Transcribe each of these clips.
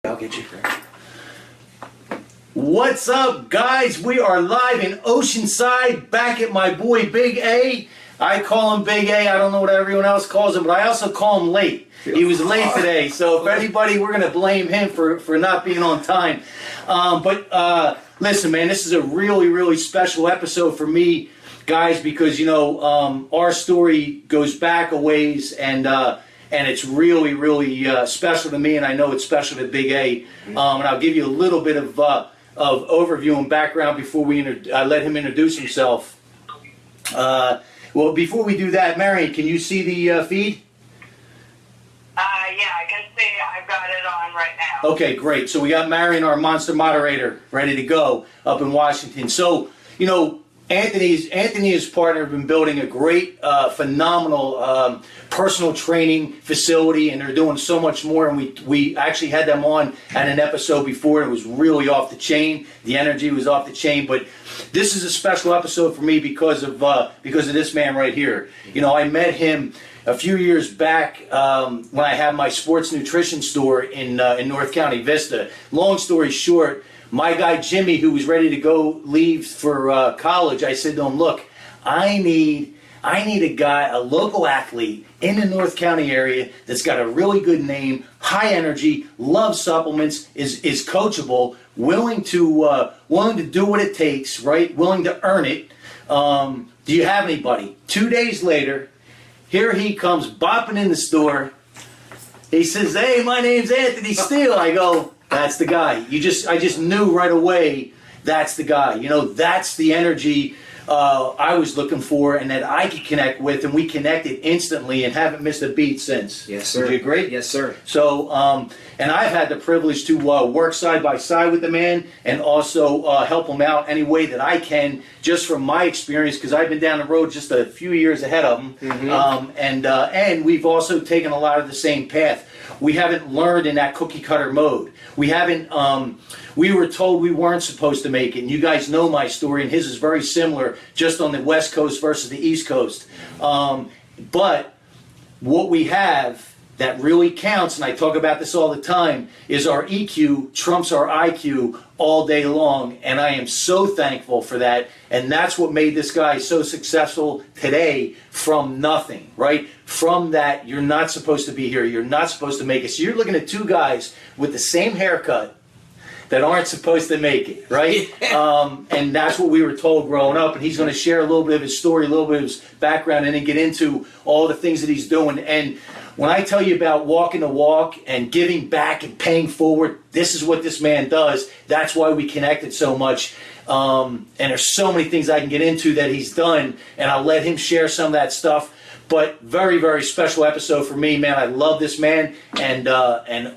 I'll get you. What's up, guys? We are live in Oceanside, back at my boy Big A. I call him Big A. I don't know what everyone else calls him, but I also call him late. He was late today, so if anybody, we're going to blame him for not being on time. Listen, man, this is a really, really special episode for me, guys, because, you know, our story goes back a ways, and it's really, really special to me, and I know it's special to Big A. And I'll give you a little bit of overview and background before we let him introduce himself. Well, before we do that, Marion, can you see the feed? Yeah, I can see it. I've got it on right now. Okay, great. So we got Marion, our Monster Moderator, ready to go up in Washington. So, you know, Anthony and his partner have been building a great, phenomenal personal training facility, and they're doing so much more. And we actually had them on at an episode before. It was really off the chain. The energy was off the chain. But this is a special episode for me because of this man right here. You know, I met him a few years back when I had my sports nutrition store in North County Vista. Long story short, my guy Jimmy, who was ready to leave for college, I said to him, look, I need a guy, a local athlete in the North County area that's got a really good name, high energy, loves supplements, is coachable, willing to do what it takes, right? Willing to earn it. Do you have anybody? 2 days later, here he comes bopping in the store. He says, hey, my name's Anthony Steele. I go, that's the guy. I just knew right away that's the guy. You know, that's the energy I was looking for and that I could connect with, and we connected instantly and haven't missed a beat since. Yes, sir. Would you agree? Yes, sir. So, and I've had the privilege to work side by side with the man and also help him out any way that I can, just from my experience, because I've been down the road just a few years ahead of him. Mm-hmm. And we've also taken a lot of the same path. We haven't learned in that cookie cutter mode. We haven't, we were told we weren't supposed to make it. And you guys know my story, and his is very similar, just on the West Coast versus the East Coast. But what we have that really counts, and I talk about this all the time, is our EQ trumps our IQ all day long, and I am so thankful for that. And that's what made this guy so successful today, from nothing, right? From that, you're not supposed to be here, you're not supposed to make it. So you're looking at two guys with the same haircut that aren't supposed to make it, right? And that's what we were told growing up. And he's going to share a little bit of his story, a little bit of his background, and then get into all the things that he's doing. And when I tell you about walking the walk and giving back and paying forward, this is what this man does. That's why we connected so much. And there's so many things I can get into that he's done, and I'll let him share some of that stuff. But very, very special episode for me, man. I love this man, and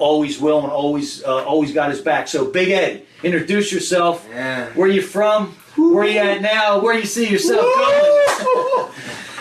always will, and always got his back. So, Big Ed, introduce yourself. Yeah. Where you from? Where you at now? Where you see yourself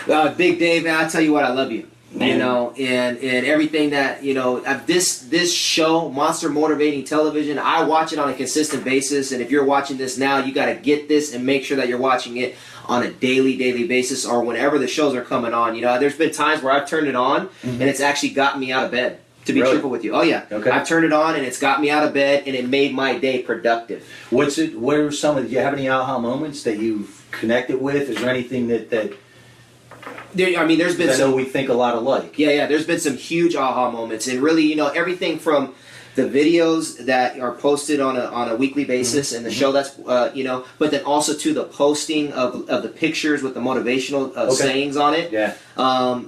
going? Big Dave, man, I tell you what, I love you. Man. You know, and everything that, you know, this show, Monster Motivating Television, I watch it on a consistent basis. And if you're watching this now, you got to get this and make sure that you're watching it on a daily basis, or whenever the shows are coming on. You know, there's been times where I've turned it on and it's actually gotten me out of bed, to be truthful with you. Oh yeah. Okay. I've turned it on and it's got me out of bed, and it made my day productive. What are some of, do you have any aha moments that you've connected with? Is there anything that I mean, there's been some, we think a lot alike. Yeah, there's been some huge aha moments, and really, you know, everything from the videos that are posted on a weekly basis, and the show that's you know, but then also to the posting of the pictures with the motivational sayings on it. Yeah,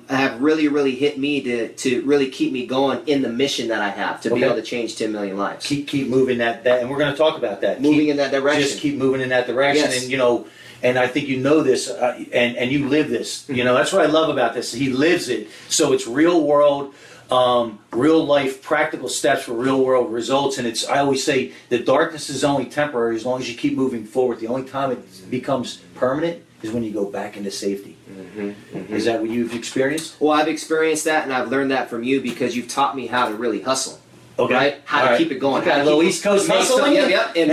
have really hit me to really keep me going in the mission that I have to be able to change 10 million lives. Keep moving that, and we're going to talk about that. Moving in that direction. Just keep moving in that direction, yes. And you know. And I think you know this, and you live this. You know, that's what I love about this. He lives it. So it's real world, real life, practical steps for real world results. And I always say the darkness is only temporary as long as you keep moving forward. The only time it becomes permanent is when you go back into safety. Is that what you've experienced? Well, I've experienced that, and I've learned that from you because you've taught me how to really hustle. Okay. Right? How to keep it going. Okay, a little East Coast hustling? Yep. And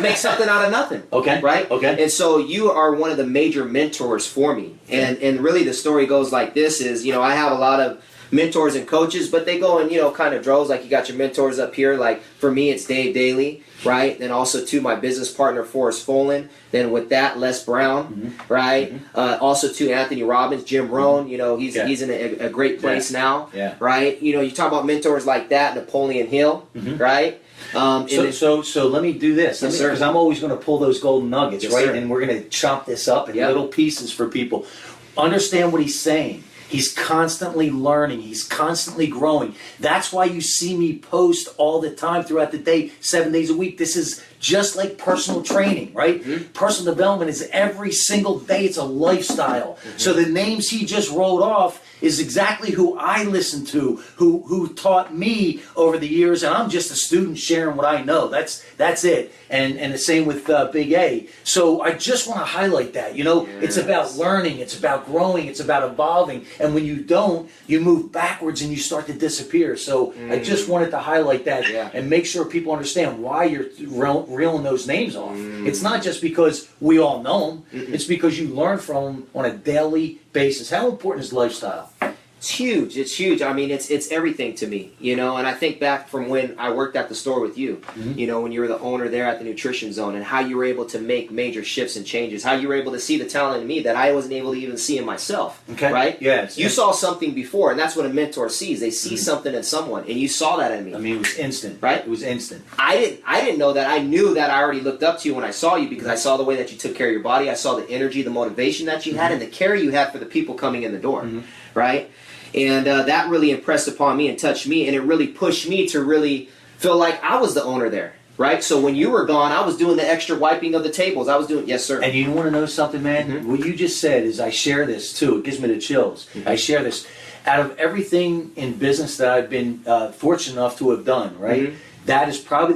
make something out of nothing. Okay. Right? Okay. And so you are one of the major mentors for me. And really the story goes like this is, you know, I have a lot of mentors and coaches, but they go in, you know, kind of droves. Like you got your mentors up here. Like for me, it's Dave Daley, right? Then also to my business partner, Forrest Folan. Then with that, Les Brown, right? Also to Anthony Robbins, Jim Rohn. You know, he's in a great place now, right? You know, you talk about mentors like that, Napoleon Hill, right? So let me do this, because I'm always going to pull those golden nuggets, right? Sir. And we're going to chop this up in little pieces for people. Understand what he's saying. He's constantly learning. He's constantly growing. That's why you see me post all the time throughout the day, 7 days a week. This is just like personal training, right? Personal development is every single day. It's a lifestyle. So the names he just wrote off is exactly who I listen to, who taught me over the years, and I'm just a student sharing what I know. That's it. And the same with Big A. So I just want to highlight that. You know, it's about learning, it's about growing, it's about evolving. And when you don't, you move backwards and you start to disappear. So I just wanted to highlight that and make sure people understand why you're reeling those names off. It's not just because we all know them. It's because you learn from them on a daily basis. How important is lifestyle? It's huge. It's huge. I mean, it's everything to me, you know. And I think back from when I worked at the store with you, you know, when you were the owner there at the Nutrition Zone, and how you were able to make major shifts and changes. How you were able to see the talent in me that I wasn't able to even see in myself. Right? Yes. You saw something before, and that's what a mentor sees. They see something in someone, and you saw that in me. I mean, it was instant. Right? It was instant. I didn't know that. I knew that I already looked up to you when I saw you, because I saw the way that you took care of your body. I saw the energy, the motivation that you had, and the care you had for the people coming in the door. Right? And that really impressed upon me and touched me, and it really pushed me to really feel like I was the owner there, right? So when you were gone, I was doing the extra wiping of the tables. I was doing, yes, sir. And you want to know something, man? What you just said is, I share this too. It gives me the chills. I share this. Out of everything in business that I've been fortunate enough to have done, right? That is probably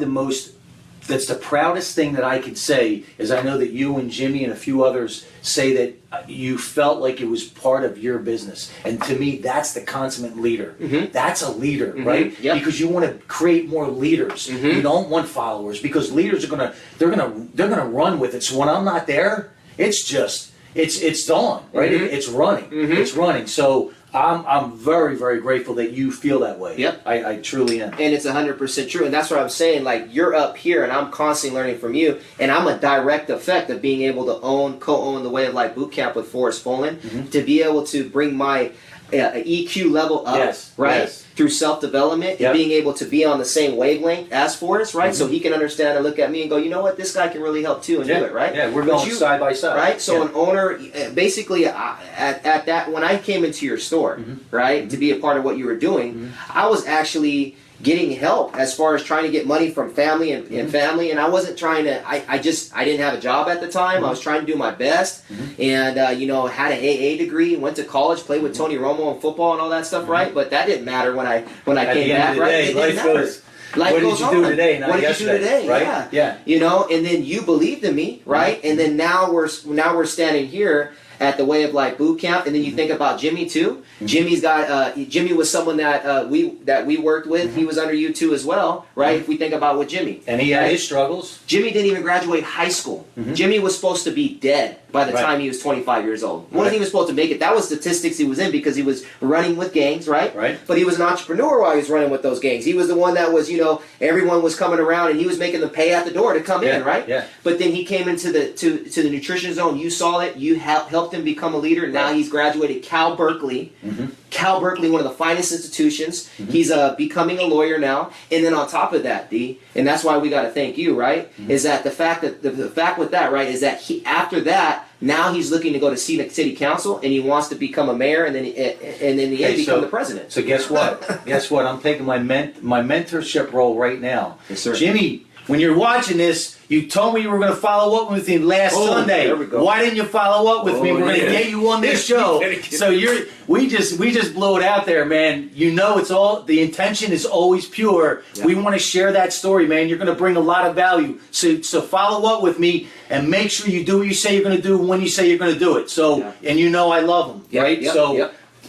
that's the proudest thing that I could say, is I know that you and Jimmy and a few others say that you felt like it was part of your business. And to me, that's the consummate leader. That's a leader, right? Because you want to create more leaders. You don't want followers, because leaders are they're gonna run with it. So when I'm not there, it's on, right? It's running. It's running. So I'm very, very grateful that you feel that way. I truly am. And it's 100% true. And that's what I'm saying. Like, you're up here, and I'm constantly learning from you. And I'm a direct effect of being able to co-own the Way of Life Bootcamp with Forrest Folan, to be able to bring my EQ level up, right? Through self-development and being able to be on the same wavelength as Forrest, right? So he can understand and look at me and go, you know what, this guy can really help too, and do it, right? Yeah, we're going side by side. Right? So an owner, basically, at that, when I came into your store, right, to be a part of what you were doing, I was actually getting help as far as trying to get money from family and family, and I wasn't trying to, I didn't have a job at the time. I was trying to do my best, and you know, had an AA degree, went to college, played with Tony Romo in football and all that stuff, right? But that didn't matter when I came back, right? It didn't matter. Life goes on. What did you do today? What did you do today? Right? Yeah. You know, and then you believed in me, right? And then now we're standing here at the Way of Life Bootcamp, and then you think about Jimmy too. Jimmy's got Jimmy was someone that we worked with. He was under you too as well, right? If we think about with Jimmy, and he had his struggles. Jimmy didn't even graduate high school. Jimmy was supposed to be dead by the time he was 25 years old. Wasn't even supposed to make it. That was statistics he was in, because he was running with gangs, right? But he was an entrepreneur while he was running with those gangs. He was the one that was, you know, everyone was coming around, and he was making them pay at the door to come in, right? But then he came into the Nutrition Zone. You saw it. You helped him become a leader. Now he's graduated Cal Berkeley. Cal Berkeley, one of the finest institutions. He's becoming a lawyer now. And then on top of that, D, and that's why we got to thank you, right? Is that the fact with that, right, is that after that, now he's looking to go to city council, and he wants to become a mayor, and then in the end become the president. So guess what? Guess what? I'm taking my mentorship role right now. Yes, sir. Jimmy, when you're watching this, you told me you were going to follow up with me last Sunday. There we go. Why didn't you follow up with me? We're going to get you on this show. So we just blew it out there, man. You know, it's all, the intention is always pure. We want to share that story, man. You're going to bring a lot of value. So follow up with me, and make sure you do what you say you're going to do when you say you're going to do it. So, and you know I love them, right?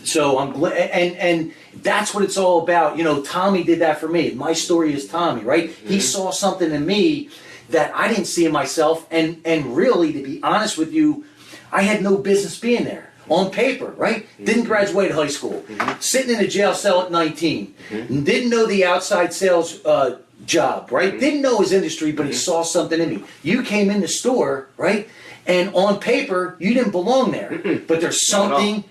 So I'm glad, and that's what it's all about. You know, Tommy did that for me. My story is Tommy, right? He saw something in me that I didn't see in myself, and really, to be honest with you, I had no business being there. on paper, right? Didn't graduate high school, sitting in a jail cell at 19, didn't know the outside sales job, right? Didn't know his industry, but he saw something in me. You came in the store, right? And on paper, you didn't belong there. But there's something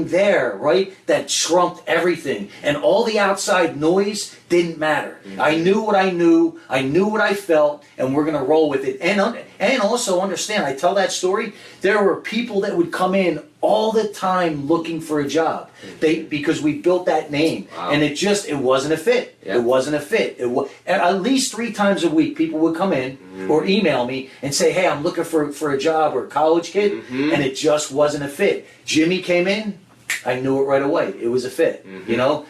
there, right? That trumped everything. And all the outside noise didn't matter. I knew what I knew. I knew what I felt, and we're going to roll with it. And also understand, I tell that story, there were people that would come in all the time looking for a job. Because we built that name. Wow. And it wasn't a fit. Yep. It wasn't a fit. At least 3 times a week, people would come in or email me and say, hey, I'm looking for a job, or a college kid, and it just wasn't a fit. Jimmy came in, I knew it right away. It was a fit, you know?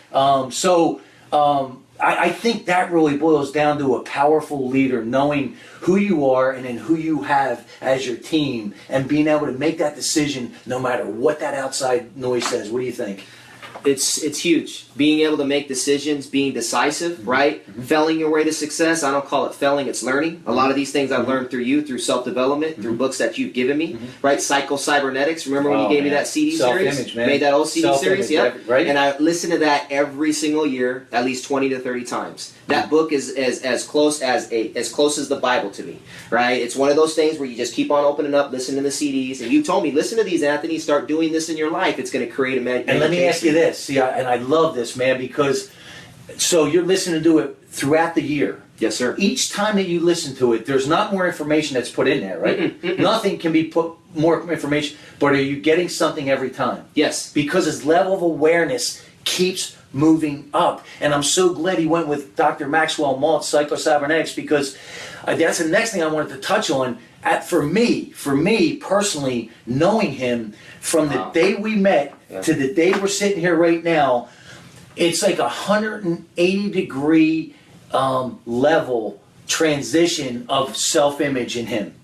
I think that really boils down to a powerful leader knowing who you are and then who you have as your team, and being able to make that decision no matter what that outside noise says. What do you think? It's huge. Being able to make decisions, being decisive, right? Felling your way to success. I don't call it felling, it's learning. A lot of these things I've learned through you, through self-development, through books that you've given me, right? Psycho-Cybernetics. Remember when you gave me that CD series? Man. Made that old CD series? Yep. Right? And I listen to that every single year, at least 20 to 30 times. That book is as close as the Bible to me, right? It's one of those things where you just keep on opening up, listening to the CDs. And you told me, listen to these, Anthony, start doing this in your life. It's going to create a magic. And let me ask you this. See, I love this, man, because so you're listening to it throughout the year. Yes, sir. Each time that you listen to it, there's not more information that's put in there, right? Nothing can be put more information, but are you getting something every time? Yes. Because his level of awareness keeps moving up. And I'm so glad he went with Dr. Maxwell Maltz, Psycho-Cybernetics, because that's the next thing I wanted to touch on. For me personally, knowing him from the day we met to the day we're sitting here right now, it's like 180 degree level transition of self-image in him.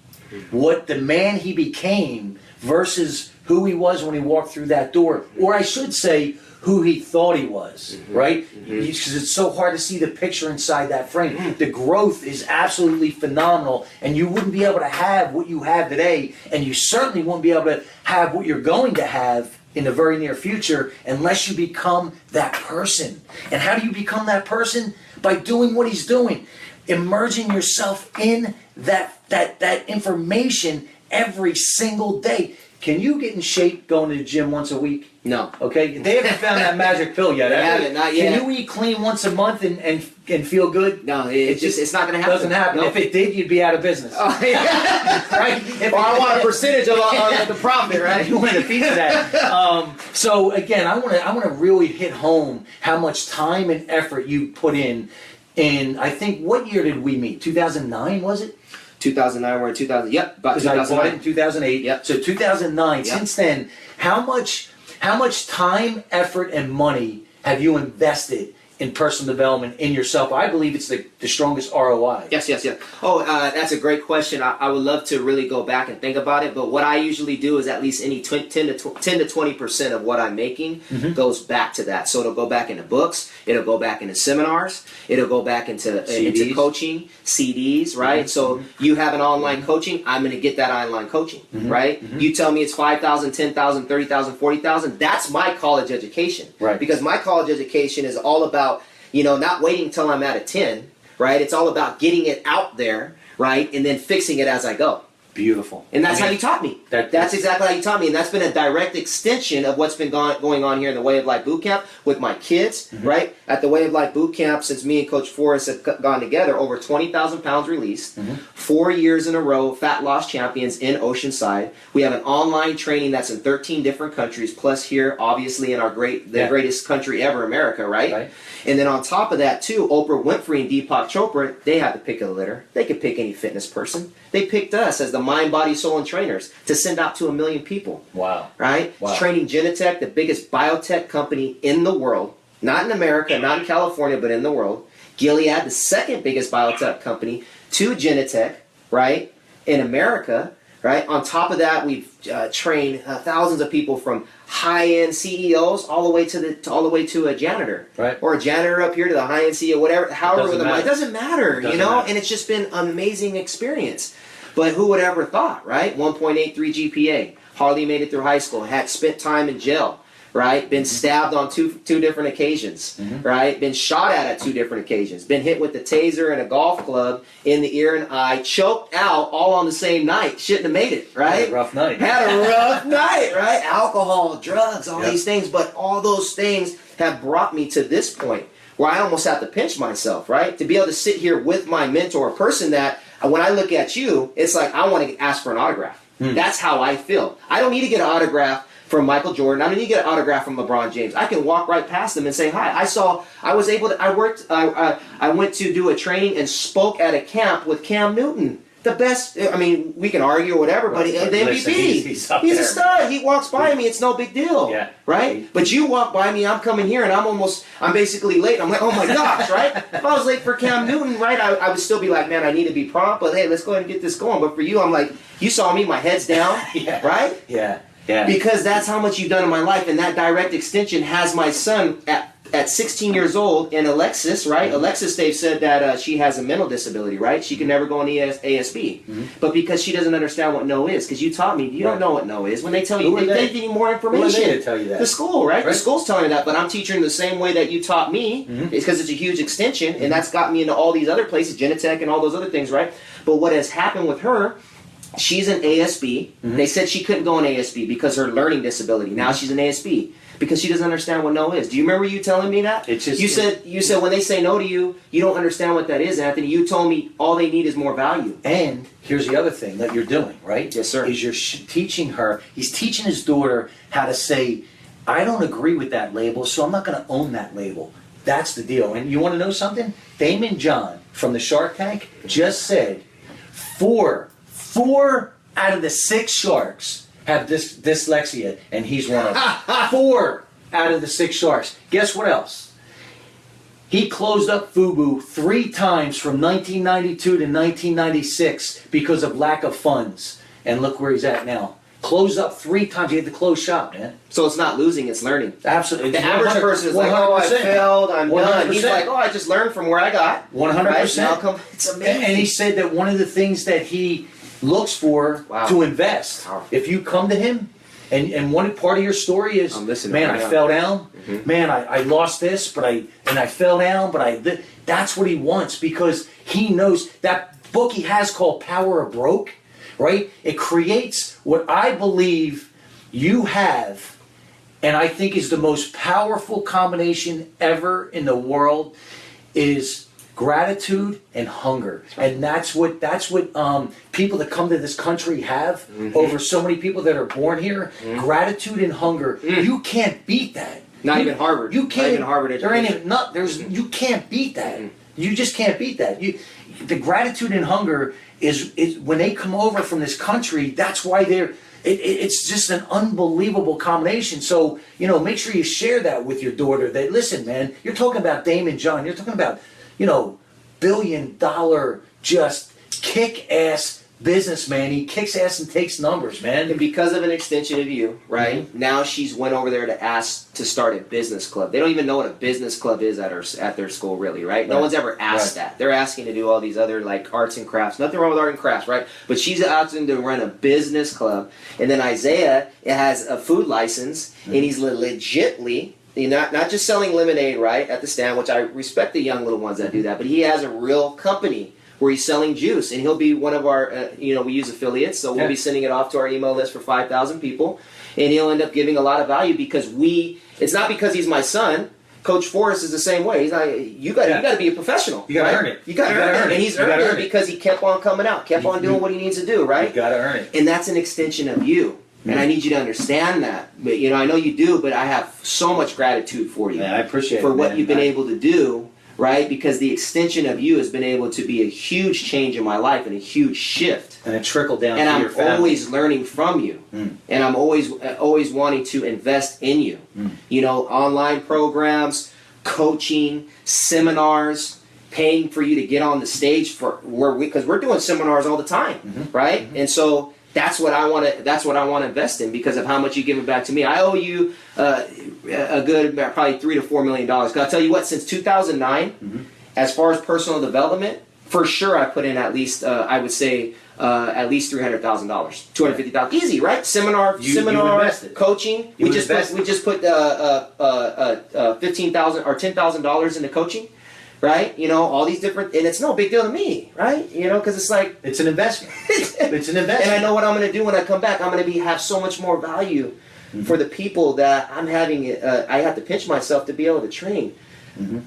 What the man he became versus who he was when he walked through that door, or I should say, who he thought he was, right? Because it's so hard to see the picture inside that frame. The growth is absolutely phenomenal, and you wouldn't be able to have what you have today, and you certainly won't be able to have what you're going to have in the very near future unless you become that person. And how do you become that person? By doing what he's doing. Immersing yourself in that information every single day. Can you get in shape going to the gym once a week? No. Okay? They haven't found that magic pill yet. They haven't, not yet. Can you eat clean once a month and feel good? No, it's not going to happen. It doesn't happen. No. If it did, you'd be out of business. Oh, yeah. Right? I want a percentage of the profit, right? You want a piece of that. So again, I want to really hit home how much time and effort you put in. And I think, what year did we meet? 2009, was it? 2009, we're in 2000. Yep, about 2009. I bought it in 2008. Yep. So 2009. Yep. Since then, how much time, effort, and money have you invested in personal development in yourself? I believe it's the strongest ROI. Yes. Oh, that's a great question. I would love to really go back and think about it, but what I usually do is at least any 10 to 20% of what I'm making goes back to that. So it'll go back into books, it'll go back into seminars, it'll go back into coaching, CDs, right? So you have an online coaching, I'm going to get that online coaching, right? You tell me it's 5,000, 10,000, 30,000, 40,000, that's my college education. Right. Because my college education is all about, not waiting until I'm at a 10, right? It's all about getting it out there, right? And then fixing it as I go. Beautiful. And that's how you taught me. That's exactly how you taught me. And that's been a direct extension of what's been going on here in the Way of Life Bootcamp with my kids, right? At the Way of Life Bootcamp, since me and Coach Forrest have gone together, over 20,000 pounds released, 4 years in a row, fat loss champions in Oceanside. We have an online training that's in 13 different countries, plus here, obviously, in our greatest country ever, America, right? And then on top of that, too, Oprah Winfrey and Deepak Chopra, they had to pick a litter. They could pick any fitness person. They picked us as the mind, body, soul, and trainers to send out to 1 million people. Wow. Right? Wow. It's training Genentech, the biggest biotech company in the world. Not in America, not in California, but in the world. Gilead, the second biggest biotech company, to Genentech, right? In America, right? On top of that, we've trained thousands of people from high-end CEOs all the way to a janitor, right? Or a janitor up here to the high-end CEO, whatever. However, it doesn't matter, matter. And it's just been an amazing experience. But who would ever thought, right? 1.83 GPA, hardly made it through high school, had spent time in jail, right? Been stabbed on two different occasions, right? Been shot at 2 different occasions. Been hit with a taser and a golf club in the ear and eye. Choked out all on the same night. Shouldn't have made it, right? Had a rough night. Had a rough night, right? Alcohol, drugs, all these things. But all those things have brought me to this point where I almost have to pinch myself, right? To be able to sit here with my mentor, a person that when I look at you, it's like I want to ask for an autograph. That's how I feel. I don't need to get an autograph from Michael Jordan. I don't need to get an autograph from LeBron James. I can walk right past them and say hi. I went to do a training and spoke at a camp with Cam Newton. The best, I mean, we can argue or whatever, but the MVP. He's a stud. He walks by me, it's no big deal. Yeah. Right? But you walk by me, I'm coming here and I'm basically late. I'm like, oh my gosh, right? If I was late for Cam Newton, right, I would still be like, man, I need to be prompt, but hey, let's go ahead and get this going. But for you, I'm like, you saw me, my head's down, right? Yeah. Yeah. Because that's how much you've done in my life, and that direct extension has my son at 16 years old, and Alexis, right? Alexis, they've said that she has a mental disability, right? She can never go on ASB. But because she doesn't understand what no is, because you taught me, you don't know what no is. When they tell you, they give you more information. Who are they to tell you that? The school, right? The school's telling you that, but I'm teaching the same way that you taught me, because it's a huge extension, and that's got me into all these other places, Genetech and all those other things, right? But what has happened with her, she's an ASB. They said she couldn't go on ASB because of her learning disability. Now she's an ASB because she doesn't understand what no is. Do you remember you telling me that? It's just, you said when they say no to you, you don't understand what that is, Anthony. You told me all they need is more value. And here's the other thing that you're doing, right? Yes, sir. Is you're teaching her, he's teaching his daughter how to say, I don't agree with that label, so I'm not going to own that label. That's the deal. And you want to know something? Damon John from the Shark Tank just said 4 out of the 6 sharks have dyslexia, and he's one of them. 4 out of the 6 sharks. Guess what else? He closed up FUBU 3 times from 1992 to 1996 because of lack of funds. And look where he's at now. Closed up 3 times. He had to close shop, man. So it's not losing, it's learning. Absolutely. The average person is like, oh, I failed, I'm done. He's like, oh, I just learned from where I got. 100%. Right? Now it's amazing. And he said that one of the things that he looks for to invest, if you come to him, and one part of your story is, man, I fell down, man, I lost this, but I fell down, but that's what he wants, because he knows that book he has called Power of Broke, right? It creates what I believe you have, and I think is the most powerful combination ever in the world, is gratitude and hunger. And that's what people that come to this country have over so many people that are born here. Gratitude and hunger. You can't beat that. Not even Harvard. You can't. Not even Harvard education. You can't beat that. You just can't beat that. The gratitude and hunger is when they come over from this country. That's why it's just an unbelievable combination. So make sure you share that with your daughter. That, listen, man, you're talking about Damon John. You're talking about billion-dollar, just kick-ass businessman. He kicks ass and takes numbers, man. And because of an extension of you, right? Now she's went over there to ask to start a business club. They don't even know what a business club is at their school, really, right? No one's ever asked that. They're asking to do all these other like arts and crafts. Nothing wrong with art and crafts, right? But she's asking to run a business club. And then Isaiah has a food license, and he's legitly not just selling lemonade, right, at the stand, which I respect the young little ones that do that, but he has a real company where he's selling juice, and he'll be one of our, we use affiliates, so we'll be sending it off to our email list for 5,000 people, and he'll end up giving a lot of value because it's not because he's my son. Coach Forrest is the same way. He's like, you got to be a professional. You got to earn it. You got to earn it. And he's earned it because he kept on coming out, kept on doing what he needs to do, right? You got to earn it. And that's an extension of you. And I need you to understand that. But I know you do, but I have so much gratitude for you. Man, I appreciate it. For what you've been able to do, right? Because the extension of you has been able to be a huge change in my life and a huge shift. And it trickled down and to your family. I'm always learning from you. And I'm always wanting to invest in you. Online programs, coaching, seminars, paying for you to get on the stage because we're doing seminars all the time, right? And so that's what I want to invest in because of how much you give it back to me. I owe you a good probably $3 to $4 million. Because I'll tell you what, since 2009, as far as personal development, for sure I put in at least, I would say, at least $300,000, $250,000, easy, right? Seminar, you invested. coaching. We just put $15,000 or $10,000 into coaching, right? You know, all these different, and it's no big deal to me, right? You know, because it's like it's an investment. It's an investment, and I know what I'm going to do when I come back. I'm going to have so much more value for the people that I'm having. I have to pinch myself to be able to train.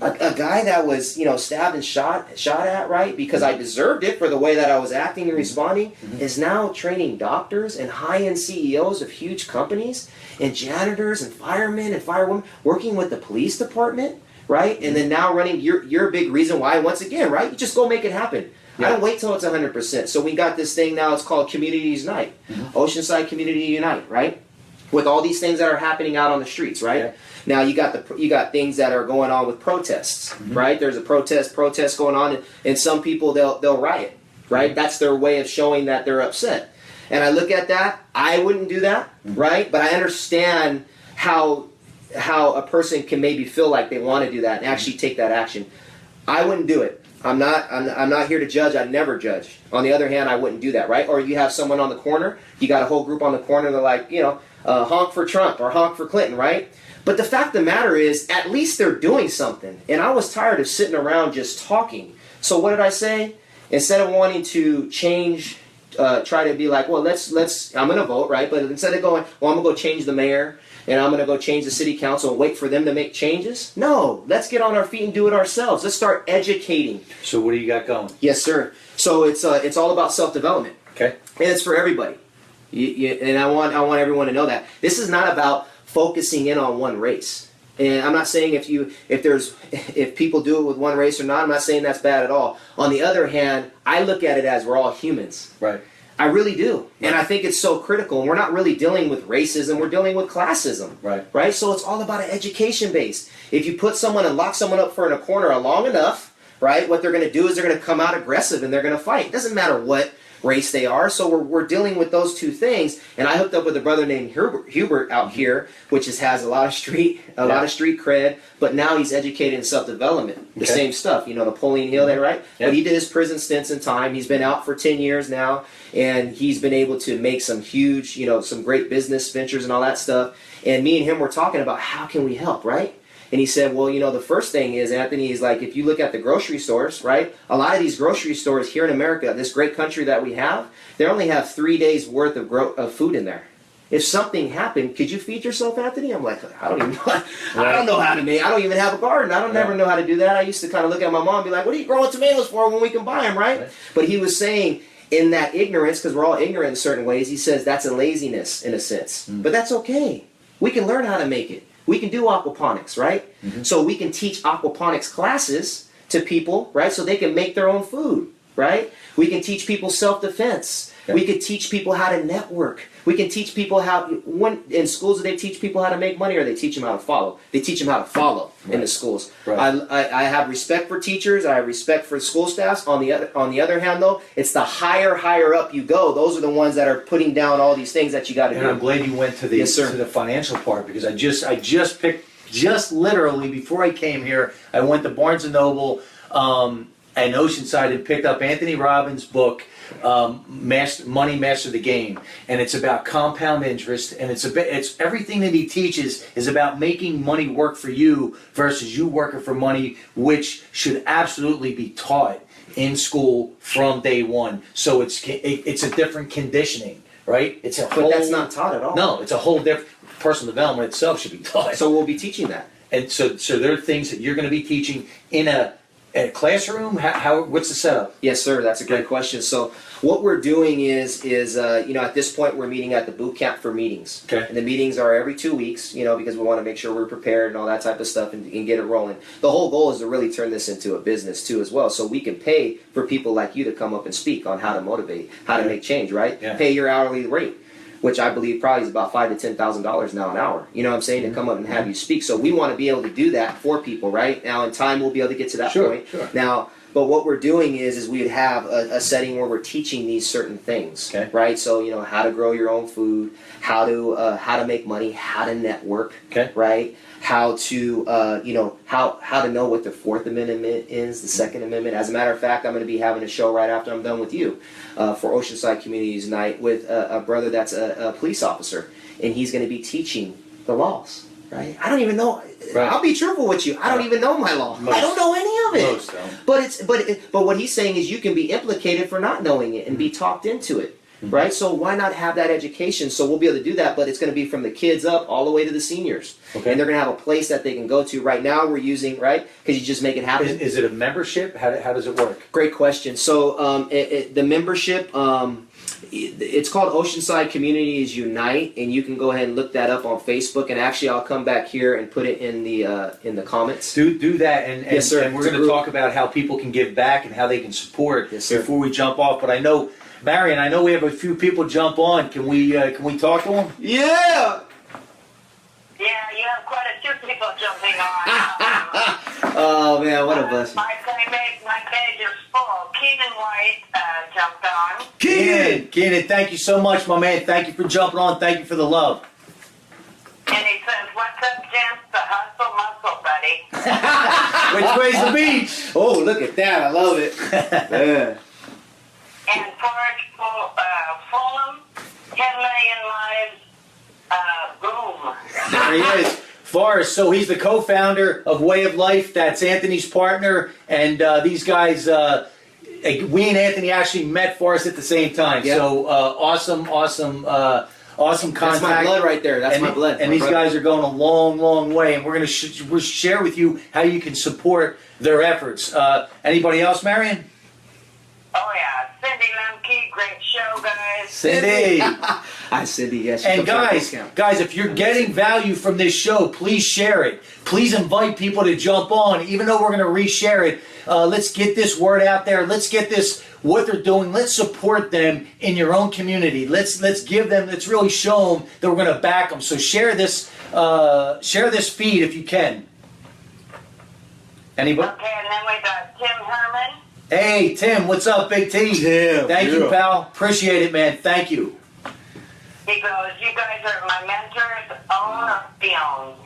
A guy that was, you know, stabbed and shot at, right, because I deserved it for the way that I was acting and responding, is now training doctors and high-end CEOs of huge companies and janitors and firemen and firewomen, working with the police department, right, and then now running. You're a big reason why, once again, right, you just go make it happen. I don't wait till it's 100%. So we got this thing now, it's called Communities Unite, Oceanside Community Unite, right, with all these things that are happening out on the streets, right? Now you got things that are going on with protests, right? There's a protest going on, and some people they'll riot, right? That's their way of showing that they're upset. And I look at that. I wouldn't do that, right? But I understand how a person can maybe feel like they want to do that and actually take that action. I wouldn't do it. I'm not here to judge. I never judge. On the other hand, I wouldn't do that, right? Or you have someone on the corner. You got a whole group on the corner. They're like, you know, honk for Trump or honk for Clinton, right? But the fact of the matter is, at least they're doing something. And I was tired of sitting around just talking. So what did I say? Instead of wanting to change, try to be like, well, let's I'm going to vote, right? But instead of going, well, I'm going to go change the mayor, and I'm going to go change the city council and wait for them to make changes. No, let's get on our feet and do it ourselves. Let's start educating. So what do you got going? Yes, sir. So it's all about self-development. Okay. And it's for everybody. And I want everyone to know that. This is not about focusing in on one race. And I'm not saying if people do it with one race or not, I'm not saying that's bad at all. On the other hand, I look at it as we're all humans. Right. I really do. Right. And I think it's so critical. And we're not really dealing with racism, we're dealing with classism. Right. Right? So it's all about an education base. If you put someone and lock someone up for in a corner long enough, right, what they're going to do is they're going to come out aggressive and they're going to fight. It doesn't matter what race they are. So we're dealing with those two things. And I hooked up with a brother named Hubert out here, which has a lot of street cred, but now he's educated in self-development. The same stuff, you know, Napoleon Hill there, right? Yep. But he did his prison stints in time. He's been out for 10 years now, and he's been able to make some huge, you know, some great business ventures and all that stuff. And me and him were talking about how can we help, right? And he said, well, you know, the first thing is, Anthony, is like if you look at the grocery stores, right? A lot of these grocery stores here in America, this great country that we have, they only have 3 days worth of food in there. If something happened, could you feed yourself, Anthony? I'm like, I don't even know. I don't know how to make. I don't even have a garden. I don't never know how to do that. I used to kind of look at my mom and be like, what are you growing tomatoes for when we can buy them, right? But he was saying, in that ignorance, because we're all ignorant in certain ways, he says that's a laziness in a sense. But that's okay. We can learn how to make it. We can do aquaponics, right? So we can teach aquaponics classes to people, right? So they can make their own food, right? We can teach people self-defense. We could teach people how to network. We can teach people how, in schools, do they teach people how to make money, or they teach them how to follow? They teach them how to follow in the schools. I have respect for teachers. I have respect for school staffs. On the other hand, though, it's the higher up you go. Those are the ones that are putting down all these things that you got to do. And I'm glad you went to the to the financial part, because I just literally before I came here, I went to Barnes & Noble and Oceanside and picked up Anthony Robbins' book, Money Master the Game, and it's about compound interest, and it's everything that he teaches is about making money work for you versus you working for money, which should absolutely be taught in school from day one. So it's a different conditioning, right? But that's not taught at all. No, it's a whole different. Personal development itself should be taught. So we'll be teaching that. And so there are things that you're going to be teaching in a classroom. What's the setup? Yes, sir. That's a great question. So what we're doing is you know, at this point we're meeting at the Bootcamp for meetings. Okay. And the meetings are every 2 weeks, you know, because we want to make sure we're prepared and all that type of stuff and get it rolling. The whole goal is to really turn this into a business too as well, so we can pay for people like you to come up and speak on how to motivate, how to make change, right? Yeah. Pay your hourly rate, which I believe probably is about $5,000 to $10,000 now an hour. You know what I'm saying? To come up and have you speak. So we want to be able to do that for people, right? Now in time we'll be able to get to that point. Sure. Now But what we're doing is we would have a setting where we're teaching these certain things, Okay. right? So, you know, how to grow your own food, how to make money, how to network, Okay. right? How to, you know, how to know what the Fourth Amendment is, the Second Amendment. As a matter of fact, I'm going to be having a show right after I'm done with you for Oceanside Communities Night with a brother that's a police officer, and he's going to be teaching the laws, right? I don't even know. Right. I'll be truthful with you. I don't even know my law. I don't know any of it. Most don't. But what he's saying is you can be implicated for not knowing it and be talked into it. Right? So why not have that education? So we'll be able to do that, but it's going to be from the kids up all the way to the seniors. Okay. And they're going to have a place that they can go to. Right now we're using, right? Because you just make it happen. Is it a membership? How does it work? Great question. So the membership, it's called Oceanside Communities Unite, and you can go ahead and look that up on Facebook. And actually, I'll come back here and put it in the comments. Do that, and Yes, sir. and we're going to talk about how people can give back and how they can support Yes, sir. before we jump off. But I know, Marion, I know we have a few people jump on. Can we talk to them? Yeah. Yeah, you have quite a few people jumping on. Oh man, what a blessing. My page is full. Keenan White jumped on. Keenan, thank you so much, my man. Thank you for jumping on. Thank you for the love. And he says, "What's up, gents? The hustle muscle, buddy." Which way's the beach? Oh, look at that. I love it. Yeah. And Forrest Fulham, 10 million lives. Boom. There he is. Forrest, so he's the co-founder of Way of Life. That's Anthony's partner. And these guys, we and Anthony actually met Forrest at the same time. Yeah. So awesome contact. That's my blood right there. That's my blood. And these guys are going a long, long way. And we're going to we'll share with you how you can support their efforts. Anybody else, Marion? Oh yeah, Cindy Lemke, great show, guys. Cindy. Hi, Cindy. Yes. And guys, if you're getting value from this show, please share it. Please invite people to jump on. Even though we're going to reshare it, let's get this word out there. Let's get this, what they're doing. Let's support them in your own community. Let's give them, let's really show them that we're going to back them. So share this feed if you can. Anybody? Okay, and then we got Tim Herman. Hey, Tim, what's up, Big T? Tim, Thank you, pal. Appreciate it, man. Thank you. He goes, "You guys are my mentors, own or be owned."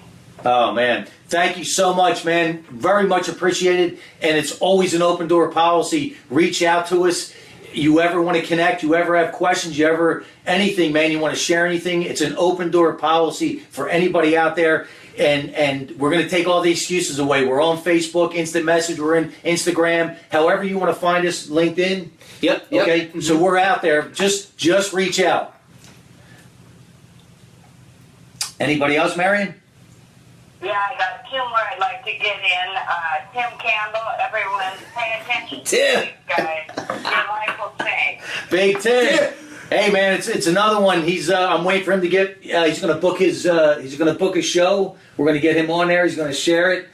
Oh, man. Thank you so much, man. Very much appreciated. And it's always an open door policy. Reach out to us. You ever want to connect, you ever have questions, you ever anything, man, you want to share anything, it's an open door policy for anybody out there. And we're going to take all the excuses away. We're on Facebook, Instant Message, we're in Instagram, however you want to find us, LinkedIn. Yep. Okay, so we're out there. Just reach out. Anybody else, Marion? Yeah, I got two more I'd like to get in. Tim Campbell, everyone pay attention to Tim. these guys. Your life will change. Big Tim. Hey man, it's another one. He's I'm waiting for him to get. He's going to book his show. We're going to get him on there. He's going to share it.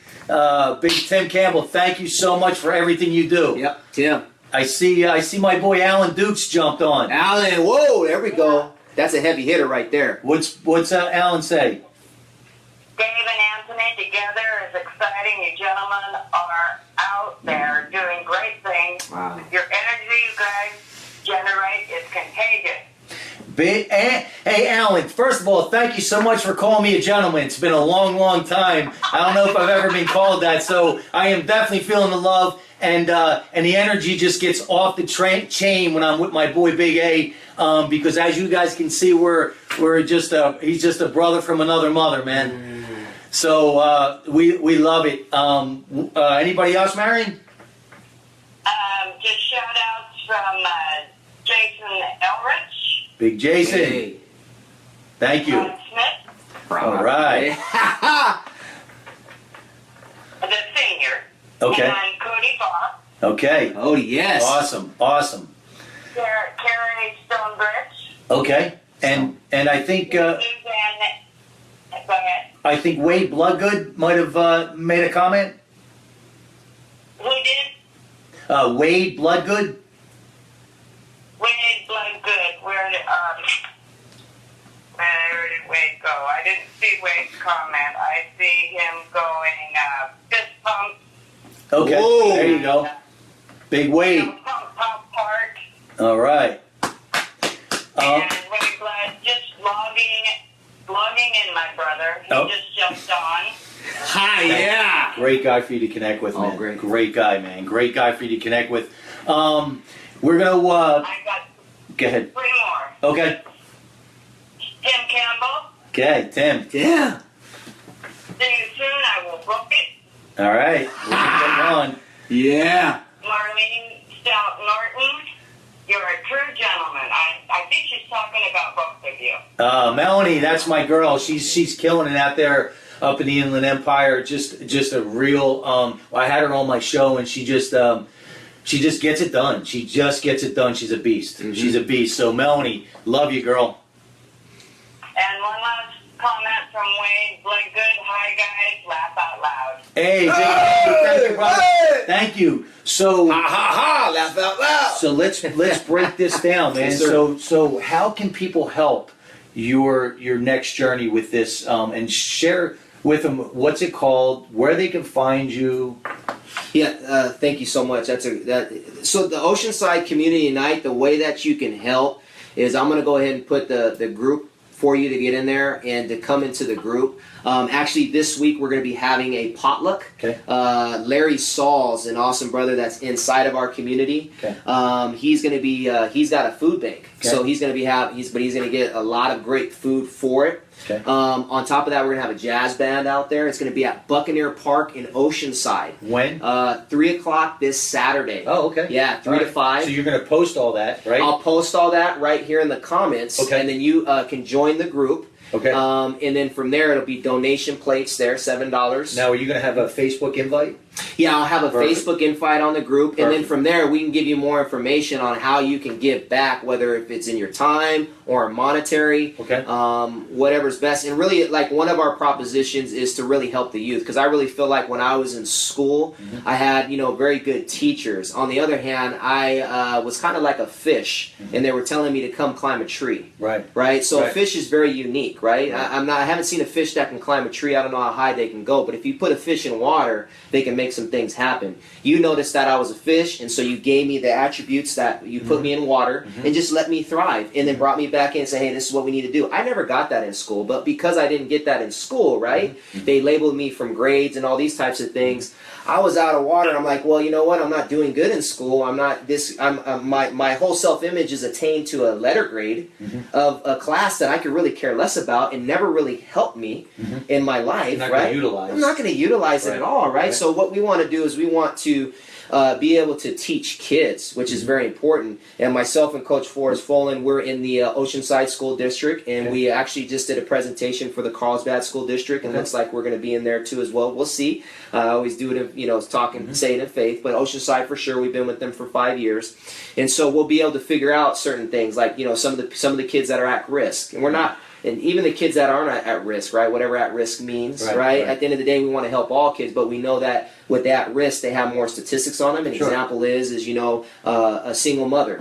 Big Tim Campbell, thank you so much for everything you do. Yep. Tim. I see my boy Alan Dukes jumped on. Alan. Whoa. There we go. That's a heavy hitter right there. What's Alan say? Dave and Anthony together is exciting. You gentlemen are out there doing great things. Wow. Your energy you guys generate is contagious. Hey, Alan, first of all, thank you so much for calling me a gentleman. It's been a long, long time. I don't know if I've ever been called that, so I am definitely feeling the love, and the energy just gets off the chain when I'm with my boy Big A, because as you guys can see, he's just a brother from another mother, man. So we love it. Anybody else, Marion? Just shout outs from Jason Elrich. Big Jason. Hey. Thank you. Ron Smith. All right. The senior. Okay. And Cody Fox. Okay. Oh yes. Awesome. Carrie Stonebridge. Okay. And I think Go ahead. I think Wade Bloodgood might have made a comment. Who did? Wade Bloodgood. Wade Bloodgood. Where did Wade go? I didn't see Wade's comment. I see him going fist pump. Okay. Whoa. There you go. Big weight. Pump Park. All right. And we're glad just logging in, my brother. He just jumped on. Hi, yeah. Great guy for you to connect with, man. Great. Great guy, man. Great guy for you to connect with. We're gonna. I got Go ahead. 3 more. Okay. Tim Campbell. Okay, Tim. Yeah. See you soon. I will book it. All right. We're gonna get on. Yeah. Marlene Stout Norton. You're a true gentleman. I think she's talking about both of you. Melanie, that's my girl. She's killing it out there up in the Inland Empire. Just a real. I had her on my show, and she just gets it done. She just gets it done. She's a beast. Mm-hmm. She's a beast. So Melanie, love you, girl. And one last comment from Wade. Blood good. Hi, guys. Laugh out loud. Hey, thank you, brother. Thank you. So, Ha ha ha! Laugh out loud. so let's break this down, man. Yes, sir. So how can people help your next journey with this? And share with them what's it called, where they can find you. Yeah, thank you so much. So the Oceanside Community Night, the way that you can help is I'm going to go ahead and put the group for you to get in there and to come into the group. Actually, this week we're going to be having a potluck. Okay. Larry Saul's an awesome brother that's inside of our community. Okay. He's going to be he's got a food bank, Okay. so he's going to be he's going to get a lot of great food for it. Okay. On top of that, we're going to have a jazz band out there. It's going to be at Buccaneer Park in Oceanside. When? 3 o'clock this Saturday. Oh, okay. Yeah, 3 to 5. So you're going to post all that, right? I'll post all that right here in the comments, Okay. and then you can join the group. Okay. And then from there, it'll be donation plates there, $7. Now, are you going to have a Facebook invite? Yeah, I'll have a Perfect. Facebook invite on the group, and then Perfect. from there, we can give you more information on how you can give back, whether if it's in your time or monetary, Okay. whatever's best. And really, like one of our propositions is to really help the youth, because I really feel like when I was in school, I had very good teachers. On the other hand, I was kind of like a fish, and they were telling me to come climb a tree. Right. Right, so Right. a fish is very unique, right? Right. I haven't seen a fish that can climb a tree. I don't know how high they can go, but if you put a fish in water, they can make some things happen. You noticed that I was a fish, and so you gave me the attributes that you put me in water and just let me thrive, and then brought me back in and said, hey, this is what we need to do. I never got that in school, but because I didn't get that in school, right? They labeled me from grades and all these types of things. I was out of water, and I'm like, well, you know what? I'm not doing good in school. I'm not this. My whole self-image is attained to a letter grade of a class that I could really care less about and never really helped me in my life. You're not right? gonna utilize. I'm not going to utilize it Right. at all, right? Right. So what we want to do is we want to be able to teach kids, which is very important. And myself and Coach Forrest Folan, we're in the Oceanside School District, and we actually just did a presentation for the Carlsbad School District, and Okay. looks like we're going to be in there too as well. We'll see. I always do it, talking, saying in faith, but Oceanside for sure. We've been with them for 5 years, and so we'll be able to figure out certain things, like some of the kids that are at risk, and we're not. And even the kids that aren't at risk, right? Whatever at risk means, right? At the end of the day, we want to help all kids, but we know that with at risk, they have more statistics on them. An Sure. example is a single mother,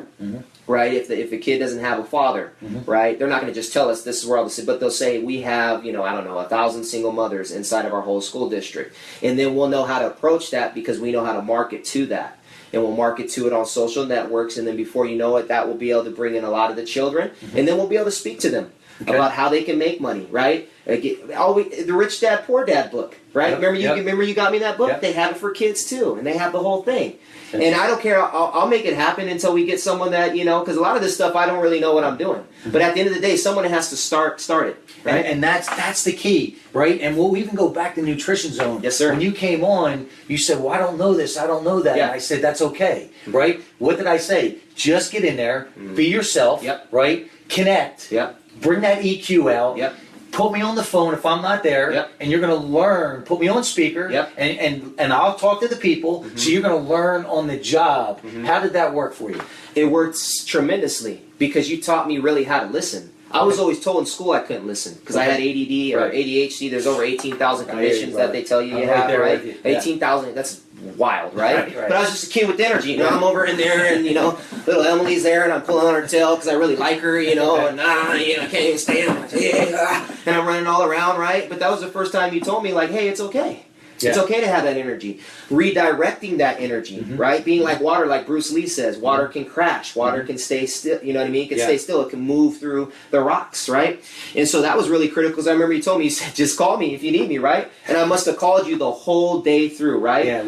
right? If the kid doesn't have a father, right? They're not going to just tell us this is where all this is, but they'll say we have, 1,000 single mothers inside of our whole school district, and then we'll know how to approach that because we know how to market to that. And we'll market to it on social networks, and then before you know it, that will be able to bring in a lot of the children, and then we'll be able to speak to them about how they can make money, right? The Rich Dad Poor Dad book, right? Yep, Remember you got me that book? Yep. They have it for kids too, and they have the whole thing. And I don't care. I'll make it happen until we get someone that because a lot of this stuff I don't really know what I'm doing. But at the end of the day, someone has to start it, right? And that's the key, right? And we'll even go back to Nutrition Zone. Yes, sir. When you came on, you said, well, I don't know this, I don't know that. Yeah. And I said, that's okay, right? What did I say? Just get in there, be yourself, Yep. right? Connect, Yep. bring that EQ out. Yep. Put me on the phone if I'm not there, Yep. and you're going to learn. Put me on speaker, Yep. and I'll talk to the people. So you're going to learn on the job. How did that work for you? It works tremendously because you taught me really how to listen. I was always told in school I couldn't listen because I had ADD or Right. ADHD. There's over 18,000 I hear you, conditions brother. that they tell you I'm you right have, there right? with you. Yeah. 18,000, that's wild, right? Right, right. But I was just a kid with energy. I'm over in there and, little Emily's there and I'm pulling on her tail because I really like her, and I can't even stand her. And I'm running all around, right? But that was the first time you told me, like, hey, it's okay. It's okay to have that energy. Redirecting that energy, right? Being like water, like Bruce Lee says, water can crash, water can stay still, you know what I mean? It can stay still, it can move through the rocks, right? And so that was really critical, because I remember you told me, you said, just call me if you need me, right? And I must have called you the whole day through, right? Yeah,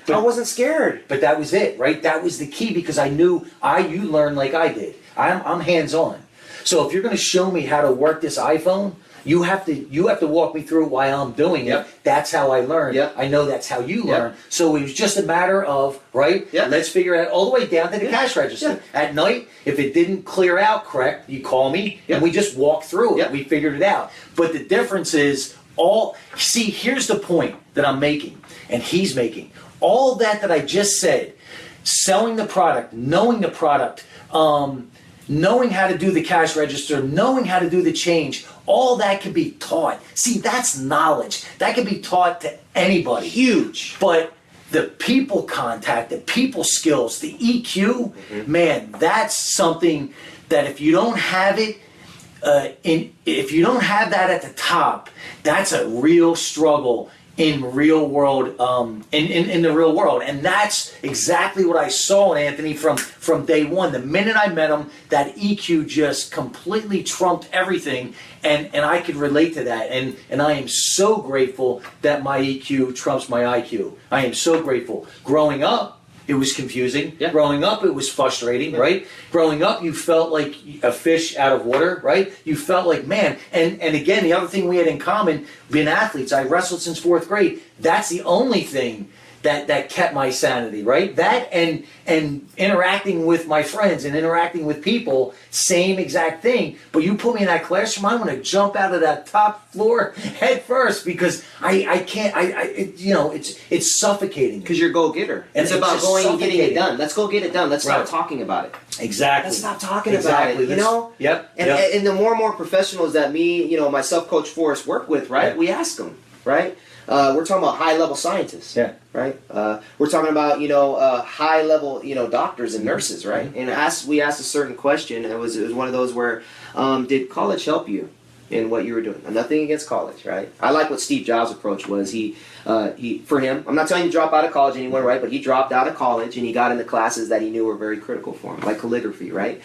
I wasn't scared. But that was it, right? That was the key, because I knew you learned like I did. I'm hands-on. So if you're going to show me how to work this iPhone, you have to walk me through why I'm doing it. That's how I learn. I know that's how you learn. So it was just a matter of, right? Let's figure out all the way down to the cash register. At night, if it didn't clear out correct, you call me and we just walk through it. We figured it out. But the difference is here's the point that I'm making and he's making. All that I just said, selling the product, knowing the product, knowing how to do the cash register, knowing how to do the change, all that can be taught. See, that's knowledge. That can be taught to anybody. Huge. But the people contact, the people skills, the EQ, man, that's something that if you don't have it, if you don't have that at the top, that's a real struggle in real world, in the real world. And that's exactly what I saw in Anthony from day one. The minute I met him, that EQ just completely trumped everything, and I could relate to that. And I am so grateful that my EQ trumps my IQ. I am so grateful. Growing up, it was confusing. Growing up, it was frustrating, right? Growing up, you felt like a fish out of water, right? You felt like, man, and again, the other thing we had in common, being athletes, I wrestled since 4th grade. That's the only thing that kept my sanity, right? That and interacting with my friends and interacting with people, same exact thing. But you put me in that classroom, I want to jump out of that top floor head first, because I can't. It's suffocating. Because you're a go-getter. And it's about going and getting it done. Let's go get it done. Let's stop talking about it. Exactly. Let's stop talking about it. You know. And the more and more professionals that me, myself, Coach Forrest, work with, right? We ask them, right? We're talking about high-level scientists, right? We're talking about, high-level, doctors and nurses, right? And we asked a certain question, and it was one of those where, did college help you in what you were doing? Nothing against college, right? I like what Steve Jobs' approach was. He for him, I'm not telling you to drop out of college anymore, right? But he dropped out of college and he got into classes that he knew were very critical for him, like calligraphy, right?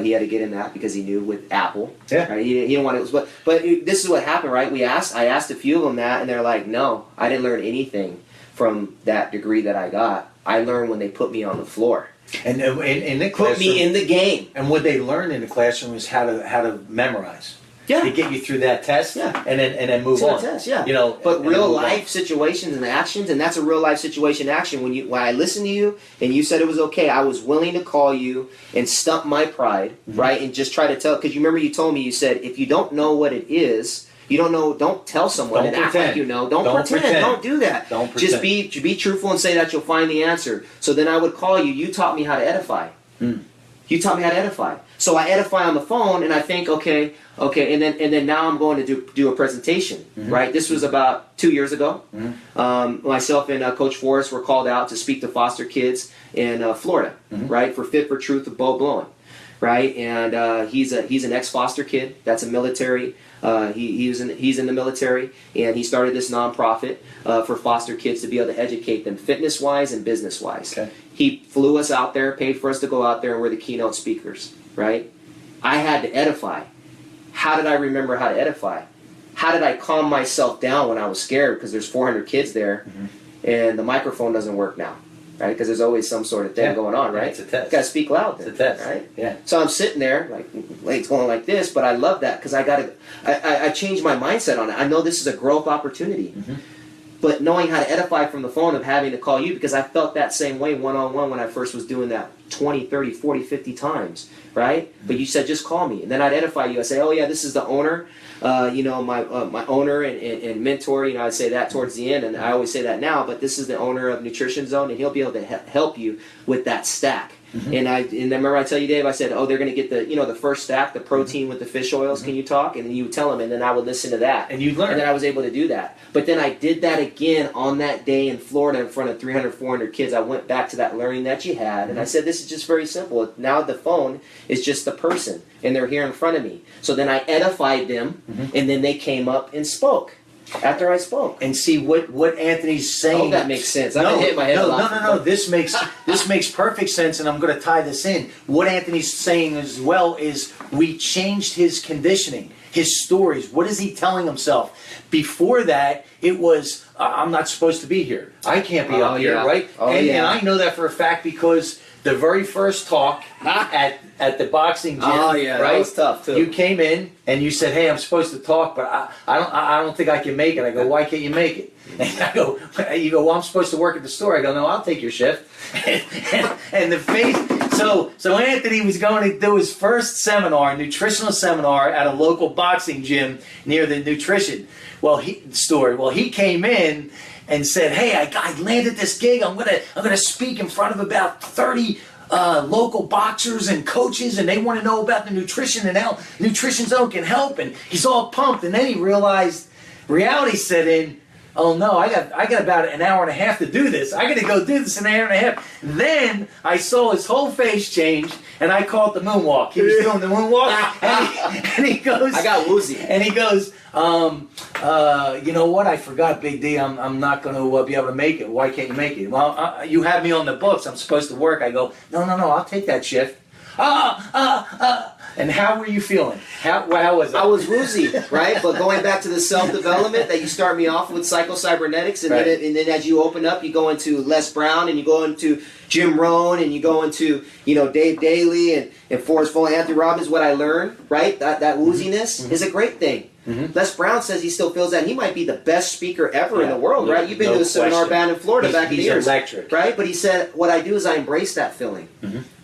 He had to get in that because he knew with Apple, right? He didn't want it. But this is what happened, right? I asked a few of them that, and they're like, no, I didn't learn anything from that degree that I got. I learned when they put me on the floor. And in the classroom, put me in the game. And what they learned in the classroom is how to memorize. To get you through that test, and then move on. Test, but real life situations and actions, and that's a real life situation action. When I listened to you and you said it was okay, I was willing to call you and stump my pride, right, and just try to tell. Because you remember you told me, you said, if you don't know what it is, you don't know. Don't tell someone and act like you know. Don't pretend. Don't do that. Don't pretend. Just be truthful and say that you'll find the answer. So then I would call you. You taught me how to edify. You taught me how to edify. So I edify on the phone, and I think, okay, and then now I'm going to do a presentation, right? This was about 2 years ago. Myself and Coach Forrest were called out to speak to foster kids in Florida, right, for Fit for Truth with Bo Blowing, right? And he's an ex-foster kid. That's a military. He's in the military, and he started this nonprofit for foster kids to be able to educate them fitness-wise and business-wise. Okay. He flew us out there, paid for us to go out there, and we're the keynote speakers, right? I had to edify. How did I remember how to edify? How did I calm myself down when I was scared because there's 400 kids there and the microphone doesn't work now, right? Because there's always some sort of thing going on, right? It's a test. Got to speak loud then, it's a test, right? Yeah. So I'm sitting there, like, legs going like this, but I love that because I changed my mindset on it. I know this is a growth opportunity. But knowing how to edify from the phone of having to call you, because I felt that same way one-on-one when I first was doing that 20, 30, 40, 50 times, right? But you said, just call me. And then I'd edify you. I say, oh, yeah, this is the owner, my owner and mentor. I'd say that towards the end, and I always say that now, but this is the owner of Nutrition Zone, and he'll be able to help you with that stack. And then remember I tell you, Dave, I said, oh, they're going to get the first stack, the protein with the fish oils. Can you talk? And then you would tell them, and then I would listen to that. And you'd learn. And then I was able to do that. But then I did that again on that day in Florida in front of 300, 400 kids. I went back to that learning that you had, and I said, this is just very simple. Now the phone is just the person, and they're here in front of me. So then I edified them, and then they came up and spoke. After I spoke. and see what Anthony's saying. I hope that makes sense. I've been hitting my head a lot. No. This makes perfect sense, and I'm going to tie this in. What Anthony's saying as well is we changed his conditioning, his stories. What is he telling himself? Before that, it was I'm not supposed to be here. I can't be up here, right? And I know that for a fact because the very first talk at the boxing gym, right? That was tough too. You came in and you said, "Hey, I'm supposed to talk, but I don't think I can make it." I go, "Why can't you make it?" And you go, "Well, I'm supposed to work at the store." I go, "No, I'll take your shift." and the face. So Anthony was going to do his first seminar, nutritional seminar, at a local boxing gym near the nutrition store. Well, he came in and said, "Hey, I landed this gig. I'm gonna speak in front of about 30 local boxers and coaches, and they want to know about the nutrition and how Nutrition Zone can help." And he's all pumped, and then he realized reality set in. Oh no, I got about an hour and a half to do this. I got to go do this in an hour and a half. Then I saw his whole face change, and I called the moonwalk. He was doing the moonwalk, and he goes, I got woozy. And he goes, you know what? I forgot, Big D. I'm not going to be able to make it. Why can't you make it? Well, you have me on the books. I'm supposed to work. I go, no. I'll take that shift. And how were you feeling? How was it? I was woozy, right? But going back to the self-development that you start me off with psycho-cybernetics, and, then as you open up, you go into Les Brown, and you go into Jim Rohn, and you go into, Dave Daley and Forrest Full, Anthony Robbins. What I learned, right? That wooziness is a great thing. Les Brown says he still feels that, and he might be the best speaker ever in the world, right? You've been to a seminar band in Florida back in the years, electric, right? But he said, what I do is I embrace that feeling.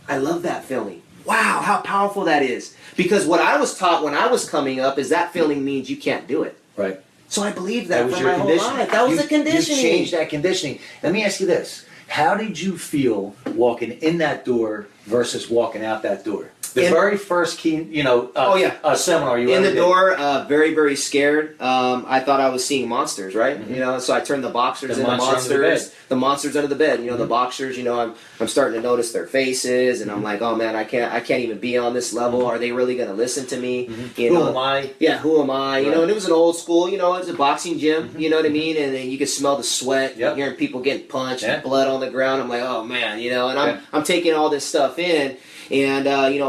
I love that feeling. Wow, how powerful that is. Because what I was taught when I was coming up is that feeling means you can't do it. Right. So I believed that was for your my whole conditioning. life. That was the conditioning. You changed that conditioning. Let me ask you this. How did you feel walking in that door versus walking out that door? The very first seminar you in ever the door, very, very scared. I thought I was seeing monsters, right? So I turned the boxers into monsters. The monsters under the bed. The boxers. I'm starting to notice their faces, and I'm like, oh man, I can't even be on this level. Are they really going to listen to me? Who am I? Yeah, who am I? Right. And it was an old school. It was a boxing gym. You know what I mean? And then you could smell the sweat. Yep. Hearing people getting punched, and blood on the ground. I'm like, oh man, and I'm taking all this stuff in. And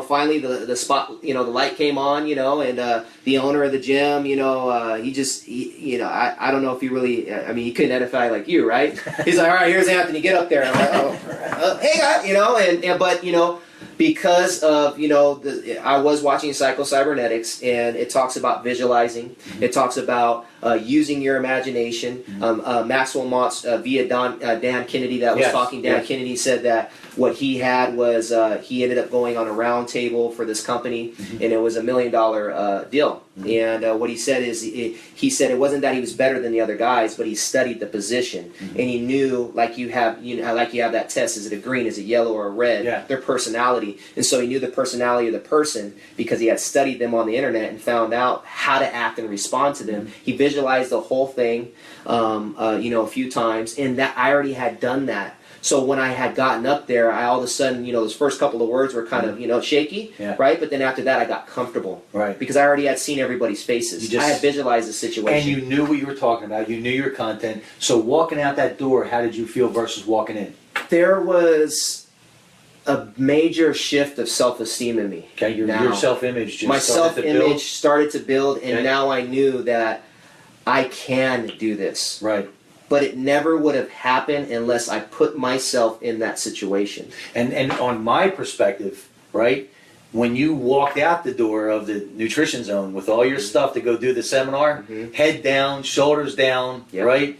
finally the spot, the light came on, and the owner of the gym, I don't know if he really, he couldn't edify like you, right? He's like, all right, here's Anthony, get up there. And I'm like, hey guy, but because of I was watching Psycho-Cybernetics, and it talks about visualizing. It talks about using your imagination. Maxwell Mott's via Dan Kennedy that was talking. Dan Kennedy said that what he had was he ended up going on a round table for this company, and it was $1 million deal. And what he said is he said it wasn't that he was better than the other guys, but he studied the position, and he knew like you have that test. Is it a green? Is it yellow or a red? Their personality, and so he knew the personality of the person because he had studied them on the internet and found out how to act and respond to them. He visualized the whole thing, a few times, and that I already had done that. So when I had gotten up there, I all of a sudden, those first couple of words were kind of, shaky, right? But then after that, I got comfortable, right? Because I already had seen everybody's faces. I had visualized the situation. And you knew what you were talking about. You knew your content. So walking out that door, how did you feel versus walking in? There was a major shift of self-esteem in me. Okay, your self-image just my started to build. self-image started to build, and now I knew that I can do this. Right. But it never would have happened unless I put myself in that situation. And on my perspective, right, when you walked out the door of the Nutrition Zone with all your stuff to go do the seminar, head down, shoulders down, right,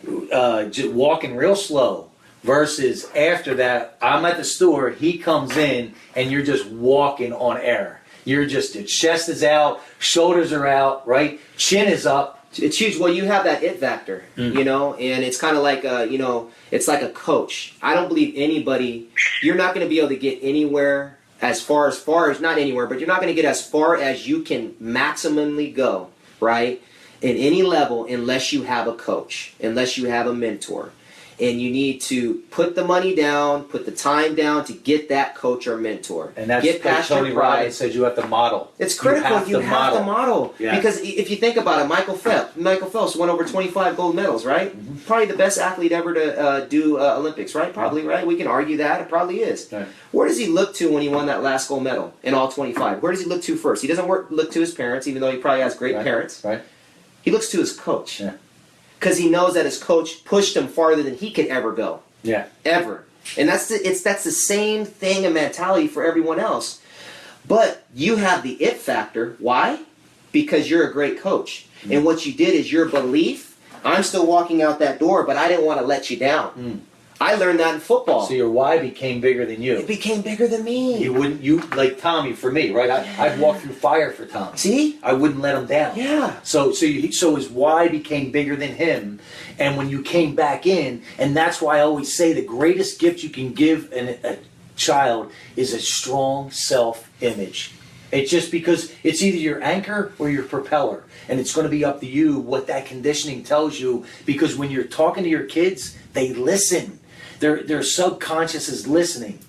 just walking real slow, versus after that, I'm at the store, he comes in, and you're just walking on air. You're just, the chest is out, shoulders are out, right, chin is up. It's huge. Well, you have that it factor, and it's kind of like, it's like a coach. I don't believe anybody, you're not going to be able to get anywhere as far as, not anywhere, but you're not going to get as far as you can maximally go, right, in any level unless you have a coach, unless you have a mentor. and you need to put the money down, put the time down to get that coach or mentor. And that's get what Tony Robbins says you have to model. It's critical. You have to model. Yes. Because if you think about it, Michael Phelps won over 25 gold medals, right? Mm-hmm. Probably the best athlete ever to do Olympics, right? Probably, right? We can argue that. It probably is. Right. Where does he look to when he won that last gold medal in all 25? Where does he look to first? He doesn't look to his parents, even though he probably has great parents. Right. He looks to his coach. Yeah. Because he knows that his coach pushed him farther than he could ever go. Yeah. Ever. And that's the same thing and mentality for everyone else. But you have the it factor. Why? Because you're a great coach. Mm. And what you did is your belief, I'm still walking out that door, but I didn't want to let you down. Mm. I learned that in football. So your why became bigger than you. It became bigger than me. You like Tommy for me, right? I'd walk through fire for Tommy. See? I wouldn't let him down. Yeah. So his why became bigger than him, and when you came back in, and that's why I always say the greatest gift you can give a child is a strong self-image. It's just because it's either your anchor or your propeller, and it's going to be up to you what that conditioning tells you. Because when you're talking to your kids, they listen. Their subconscious is listening.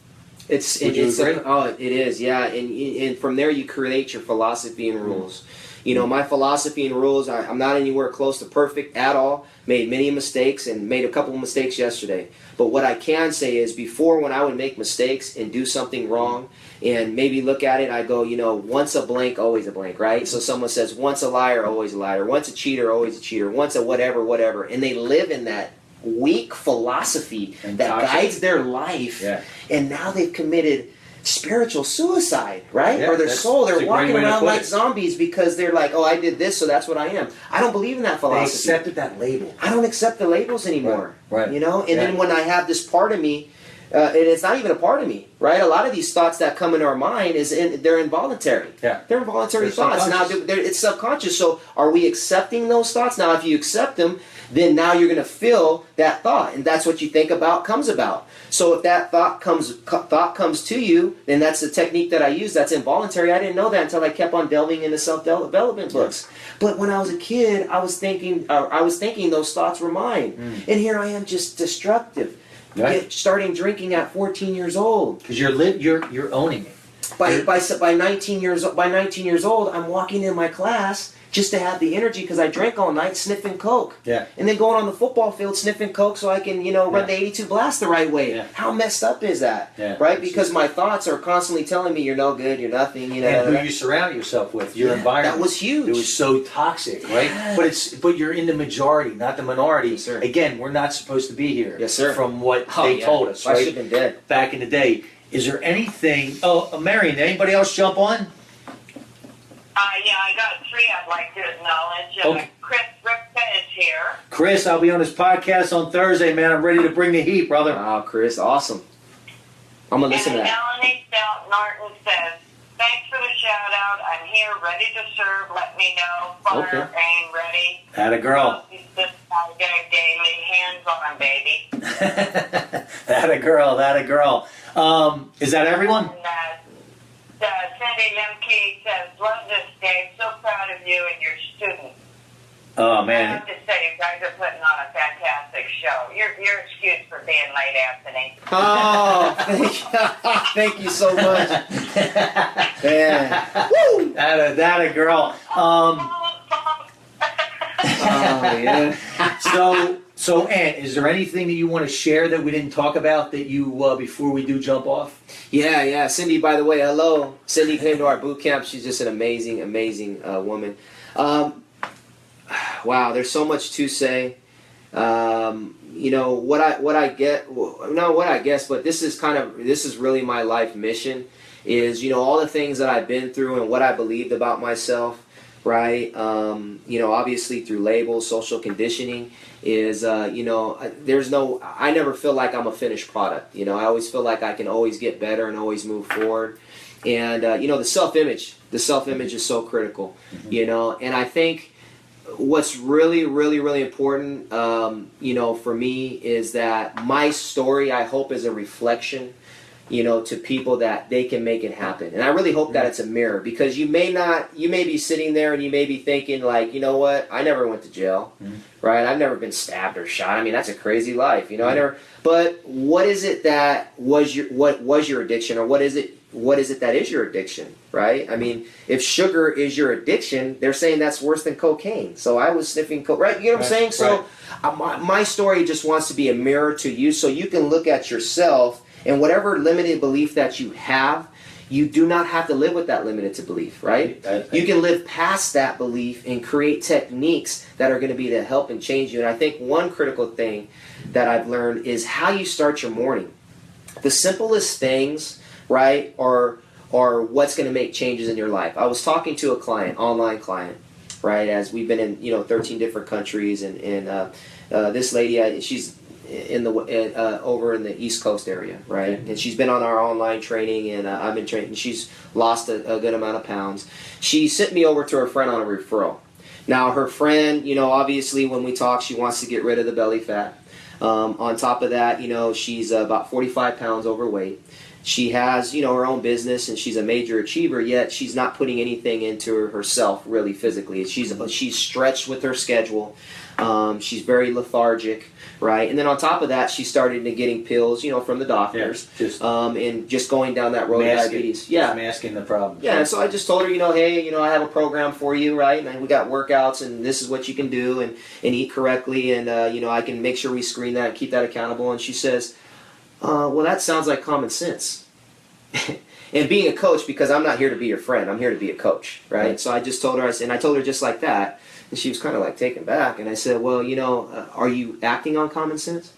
It is, yeah. And from there you create your philosophy and rules. You know, my philosophy and rules, I'm not anywhere close to perfect at all. Made many mistakes and made a couple of mistakes yesterday. But what I can say is before, when I would make mistakes and do something wrong and maybe look at it, I go, you know, once a blank, always a blank, right? So someone says once a liar, always a liar. Once a cheater, always a cheater. Once a whatever, whatever. And they live in that weak philosophy that guides their life. Yeah. And now they've committed spiritual suicide, right? Yeah, or their soul, they're walking around like it. Zombies because they're like, oh, I did this, so that's what I am. I don't believe in that philosophy. They accepted that label. I don't accept the labels anymore. Right. You know? And then when I have this part of me, and it's not even a part of me, right? A lot of these thoughts that come into our mind, they're involuntary. Yeah. They're involuntary thoughts. Now, it's subconscious. So are we accepting those thoughts? Now, if you accept them, then now you're going to feel that thought. And that's what you think about comes about. So if that thought comes to you, then that's the technique that I use. That's involuntary. I didn't know that until I kept on delving into self-development books. But when I was a kid, I was thinking those thoughts were mine. And here I am, just destructive. Right. Starting drinking at 14 years old. Because you're owning it. By 19 years old, I'm walking in my class just to have the energy because I drank all night sniffing Coke. Yeah. And then going on the football field sniffing Coke so I can, run the 82 blast the right way. Yeah. How messed up is that? Yeah. Right? Because my thoughts are constantly telling me you're no good, you're nothing, And who you surround yourself with, your environment. That was huge. It was so toxic, right? Yeah. But you're in the majority, not the minority. Yes, sir. Again, we're not supposed to be here. Yes, sir. From what they told us, right? I should have been dead. Back in the day. Is there anything... Oh, Marion, anybody else jump on? Yeah, I got 3 I'd like to acknowledge. Okay. Chris Ripka is here. Chris, I'll be on his podcast on Thursday, man. I'm ready to bring the heat, brother. Wow, Chris, awesome. I'm going to listen to that. And Melanie Stout Norton says, thanks for the shout-out. I'm here, ready to serve. Let me know. Fire, rain, ready. Atta girl. This daily. Hands-on, baby. Atta girl, atta girl. Is that everyone? And, Cindy Lemke says, love this, Dave. So proud of you and your students. Oh, man. I have to say, you guys are putting on a fantastic show. Your excuse for being late, Anthony. Oh, thank you so much. Yeah. Woo! That girl. Yeah. So, Ant, is there anything that you want to share that we didn't talk about that you before we do jump off? Yeah. Cindy, by the way, hello. Cindy came to our boot camp. She's just an amazing woman. Wow, there's so much to say. What I guess, but this is really my life mission. Is all the things that I've been through and what I believed about myself. Right, obviously through labels, social conditioning is, I never feel like I'm a finished product. I always feel like I can always get better and always move forward. And, the self-image is so critical, and I think what's really, really, really important, for me is that my story, I hope, is a reflection, you know, to people that they can make it happen. And I really hope that it's a mirror, because you may be sitting there and you may be thinking like, you know what, I never went to jail, right? I've never been stabbed or shot. I mean, that's a crazy life, you know. I never. But what is it that was your addiction, or what is it that is your addiction, right? I mean, if sugar is your addiction, they're saying that's worse than cocaine. So I was sniffing coke, right? You know what I'm saying? So my story just wants to be a mirror to you, so you can look at yourself. And whatever limited belief that you have, you do not have to live with that limited belief, right? You can live past that belief and create techniques that are going to be to help and change you. And I think one critical thing that I've learned is how you start your morning. The simplest things, right, are what's going to make changes in your life. I was talking to a client, online client, right, as we've been in, you know, 13 different countries, and this lady, she's over in the East Coast area, right? And she's been on our online training, and I've been training. She's lost a good amount of pounds. She sent me over to her friend on a referral. Now, her friend, you know, obviously when we talk, she wants to get rid of the belly fat. On top of that, you know, she's about 45 pounds overweight. She has, you know, her own business, and she's a major achiever, yet she's not putting anything into herself really physically. She's stretched with her schedule. She's very lethargic, right? And then on top of that, she started getting pills, you know, from the doctors, and just going down that road of diabetes. Just masking the problem. Yeah, and so I just told her, you know, hey, you know, I have a program for you, right? And we got workouts, and this is what you can do, and eat correctly, and, you know, I can make sure we screen that and keep that accountable. And she says, well, that sounds like common sense. And being a coach, because I'm not here to be your friend, I'm here to be a coach, right? So I just told her, and I told her just like that, and she was kind of like taken back. And I said, well, you know, are you acting on common sense,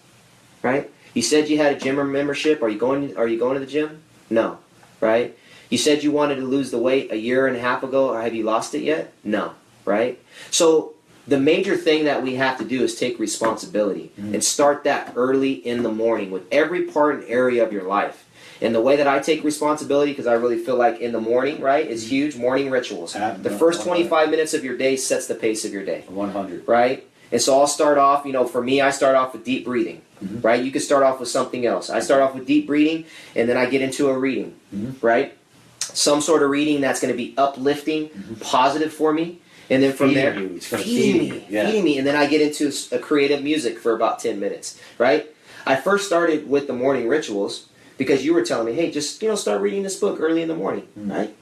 right? You said you had a gym membership. Are you going to the gym? No, right? You said you wanted to lose the weight a year and a half ago. Or have you lost it yet? No, right? So the major thing that we have to do is take responsibility and start that early in the morning with every part and area of your life. And the way that I take responsibility, because I really feel like in the morning, right, is huge. Morning rituals. The first 25 minutes of your day sets the pace of your day. 100. Right? And so I'll start off, you know, for me, I start off with deep breathing. Right? You can start off with something else. I start off with deep breathing, and then I get into a reading. Right? Some sort of reading that's going to be uplifting, positive for me. And then from there, feeding me. And then I get into a creative music for about 10 minutes. Right? I first started with the morning rituals, because you were telling me, hey, just, you know, start reading this book early in the morning, right?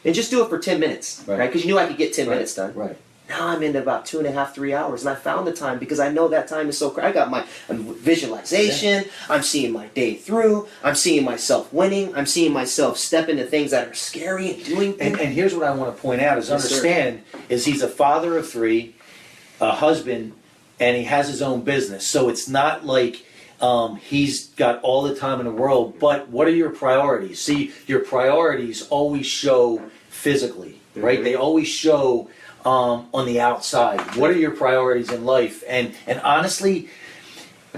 And just do it for 10 minutes, right? Because you knew I could get 10 minutes done. Right. Now I'm into about 2.5, 3 hours, and I found the time because I know that time is so. I got my visualization. I'm seeing my day through. I'm seeing myself winning. I'm seeing myself step into things that are scary and doing things. And here's what I want to point out: is understand is he's a father of 3, a husband, and he has his own business. So it's not like he's got all the time in the world, but what are your priorities? See, your priorities always show physically, right? They always show on the outside. What are your priorities in life? And honestly,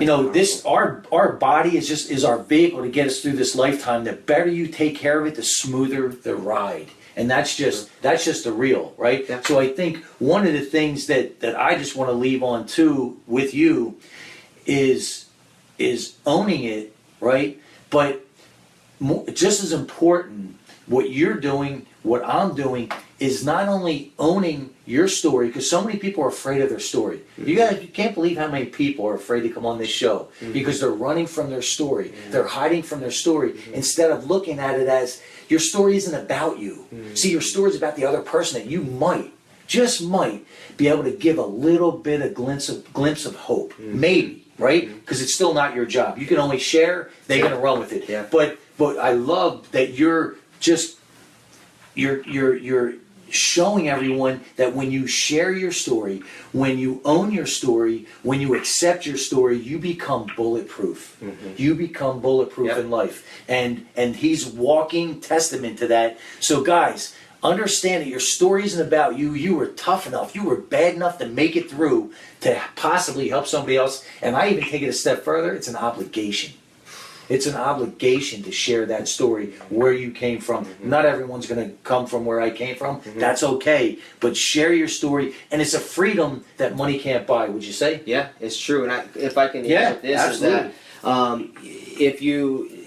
you know, our body is our vehicle to get us through this lifetime. The better you take care of it, the smoother the ride. And that's just the real, right? Yeah. So I think one of the things that I just want to leave on too with you is owning it, right? But just as important, what you're doing, what I'm doing, is not only owning your story, because so many people are afraid of their story. You can't believe how many people are afraid to come on this show because they're running from their story. They're hiding from their story instead of looking at it as your story isn't about you. See, your story is about the other person that you just might be able to give a little bit of glimpse of hope. Maybe. Right? Because it's still not your job. You can only share. They're going to run with it. Yeah. But I love that you're showing everyone that when you share your story, when you own your story, when you accept your story, you become bulletproof. You become bulletproof in life. And he's walking testament to that. So guys, understand that your story isn't about you. You were tough enough. You were bad enough to make it through to possibly help somebody else. And I even take it a step further. It's an obligation. It's an obligation to share that story, where you came from. Not everyone's going to come from where I came from. That's okay. But share your story. And it's a freedom that money can't buy, would you say? Yeah, it's true. And if I can add this, is that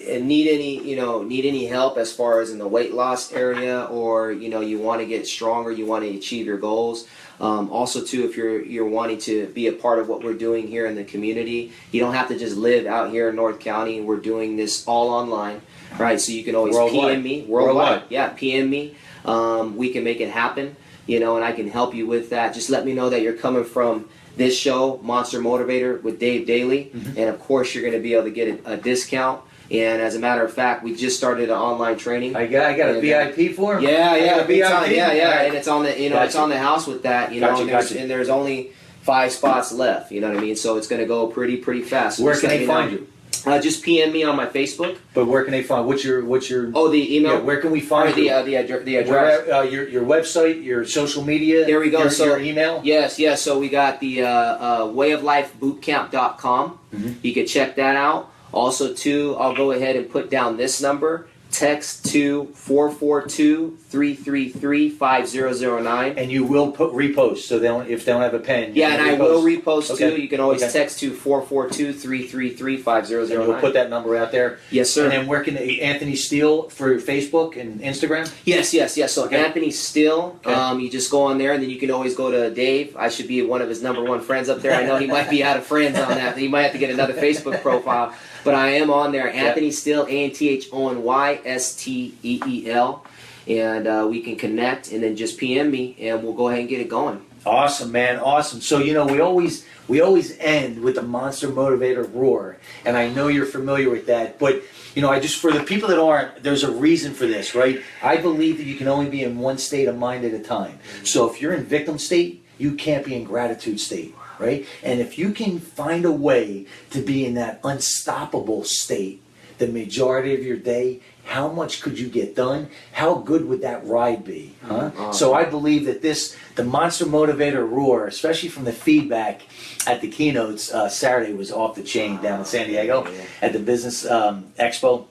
need any help as far as in the weight loss area, or you want to get stronger, you want to achieve your goals. Also too, if you're wanting to be a part of what we're doing here in the community, you don't have to just live out here in North County. We're doing this all online, right? So you can always PM me worldwide. Yeah, PM me. We can make it happen, and I can help you with that. Just let me know that you're coming from this show, Monster Motivator with Dave Daley, and of course you're going to be able to get a discount. And as a matter of fact, we just started an online training. I got a VIP for him. Yeah, VIP. Yeah, and it's on the it's on the house with that, Gotcha. and there's only 5 spots left. You know what I mean? So it's going to go pretty fast. So where can they find you? Just PM me on my Facebook. But where can they find? What's your? Oh, the email. Yeah, where can we find you? The address. Your website, your social media. There we go. Your email. Yes. So we got the wayoflifebootcamp.com. You can check that out. Also, too, I'll go ahead and put down this number. Text to 442-333-5009. And you will repost, so if they don't have a pen. Yeah, and I will repost okay. too. You can always text to 442-333-5009. And we'll put that number out there. Yes, sir. And then where can Anthony Steele for Facebook and Instagram? Yes. So Anthony Steele, you just go on there, and then you can always go to Dave. I should be one of his #1 friends up there. I know he might be out of friends on that. He might have to get another Facebook profile. But I am on there, Anthony Steele, ANTHONYSTEEL, and we can connect, and then just PM me, and we'll go ahead and get it going. Awesome, man, awesome. So we always end with the Monster Motivator roar, and I know you're familiar with that. But I just, for the people that aren't, there's a reason for this, right? I believe that you can only be in one state of mind at a time. So if you're in victim state, you can't be in gratitude state. Right? And if you can find a way to be in that unstoppable state the majority of your day, how much could you get done? How good would that ride be? Huh? So I believe that the Monster Motivator roar, especially from the feedback at the keynotes, Saturday was off the chain down in San Diego at the Business Expo.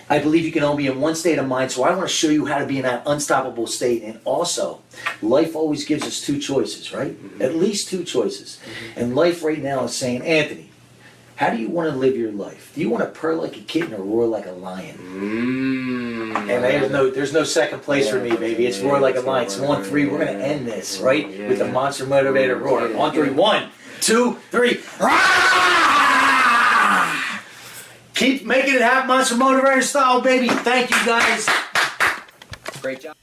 I believe you can only be in one state of mind, so I want to show you how to be in that unstoppable state. And also, life always gives us 2 choices, right? At least 2 choices. And life right now is saying, Anthony, how do you want to live your life? Do you want to purr like a kitten or roar like a lion? And there's no second place for me, baby. It's roar like a lion. So on 3, we're going to end this, right? With the Monster Motivator roar. On 3, 1, 2, 3. Keep making it happen, Monster Motivator style, baby. Thank you, guys. Great job.